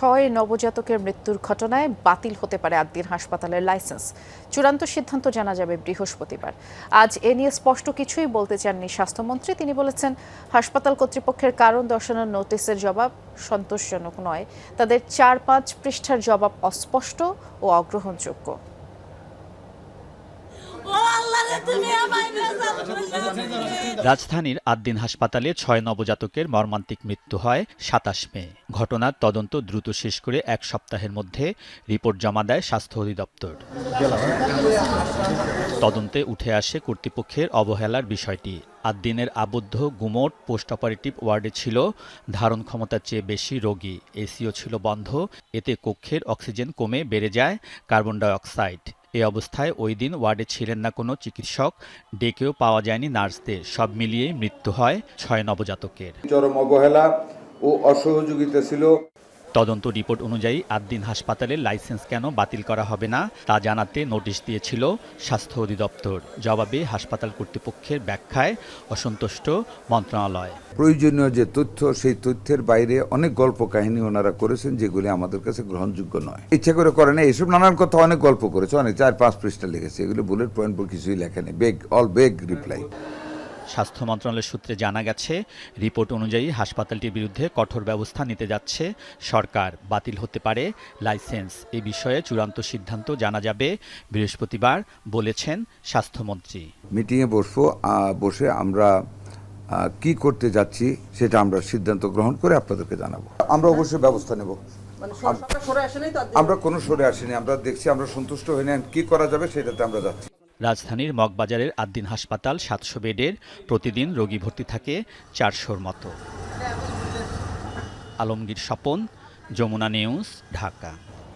6 নবজাতকের মৃত্যুর ঘটনায় বাতিল হতে পারে আদ্দিন হাসপাতালের লাইসেন্স। চূড়ান্ত সিদ্ধান্ত জানা যাবে বৃহস্পতিবার। আজ এ নিয়ে স্পষ্ট কিছুই বলতে চাননি স্বাস্থ্যমন্ত্রী। তিনি বলেছেন, হাসপাতাল কর্তৃপক্ষের কারণ দর্শানোর নোটিশের জবাব সন্তোষজনক নয়। তাদের 4-5 পৃষ্ঠার জবাব অস্পষ্ট ও অগ্রহণযোগ্য। রাজধানীর আদ্দিন হাসপাতালে 6 নবজাতকের মর্মান্তিক মৃত্যু হয় 27 মে। ঘটনার তদন্ত দ্রুত শেষ করে 1 সপ্তাহের মধ্যে রিপোর্ট জমা দেয় স্বাস্থ্য অধিদপ্তর। তদন্তে উঠে আসে কর্তৃপক্ষের অবহেলার বিষয়টি। আদ্দিনের আবদ্ধ গুমোট পোস্ট অপারেটিভ ওয়ার্ডে ছিল ধারণ ক্ষমতার চেয়ে বেশি রোগী। এসিও ছিল বন্ধ। এতে কক্ষের অক্সিজেন কমে বেড়ে যায় কার্বন ডাই অক্সাইড। এ অবস্থায় ওই দিন ওয়ার্ডে ছিলেন না কোনো চিকিৎসক, ডেকেও পাওয়া যায়নি নার্সদের। সব মিলিয়ে মৃত্যু হয় 6 নবজাতকের। চরম অবহেলা ও অসহযোগিতা ছিল। তদন্ত রিপোর্ট অনুযায়ী আদ্দিন হাসপাতালের লাইসেন্স কেন বাতিল করা হবে না তা জানাতে নোটিশ দিয়েছিল স্বাস্থ্য অধিদপ্তর। জবাবে হাসপাতাল কর্তৃপক্ষের ব্যাখ্যায় অসন্তুষ্ট মন্ত্রণালয়। প্রয়োজনীয় যে তথ্য, সেই তথ্যের বাইরে অনেক গল্প কাহিনী ওনারা করেছেন, যেগুলি আমাদের কাছে গ্রহণযোগ্য নয়। ইচ্ছা করে করে না, এসব নানান কথা অনেক গল্প করেছে, অনেক 4-5 পৃষ্ঠা লিখেছে। এগুলো বুলেট পয়েন্ট পর কিছুই লেখেনি, বেগ রিপ্লাই। স্বাস্থ্য মন্ত্রণালয়ের সূত্রে জানা গেছে, রিপোর্ট অনুযায়ী হাসপাতালটির বিরুদ্ধে কঠোর ব্যবস্থা নিতে যাচ্ছে সরকার। বাতিল হতে পারে লাইসেন্স। এ বিষয়ে চূড়ান্ত সিদ্ধান্ত জানা যাবে বৃহস্পতিবার, বলেছেন স্বাস্থ্যমন্ত্রী। মিটিংয়ে বসে আমরা কি করতে যাচ্ছি সেটা আমরা সিদ্ধান্ত গ্রহণ করে আপনাদেরকে জানাবো। আমরা অবশ্যই ব্যবস্থা নেব। আমরা কোনো সরে আসিনি, আমরা দেখছি, আমরা সন্তুষ্ট হই না। কি করা যাবে সেটাতে আমরা যাচ্ছি। রাজধানীর মগবাজারের আদ্দিন হাসপাতাল 700 বেডের, প্রতিদিন রোগী ভর্তি থাকে 400-র মতো। আলমগীর স্বপন, যমুনা নিউজ, ঢাকা।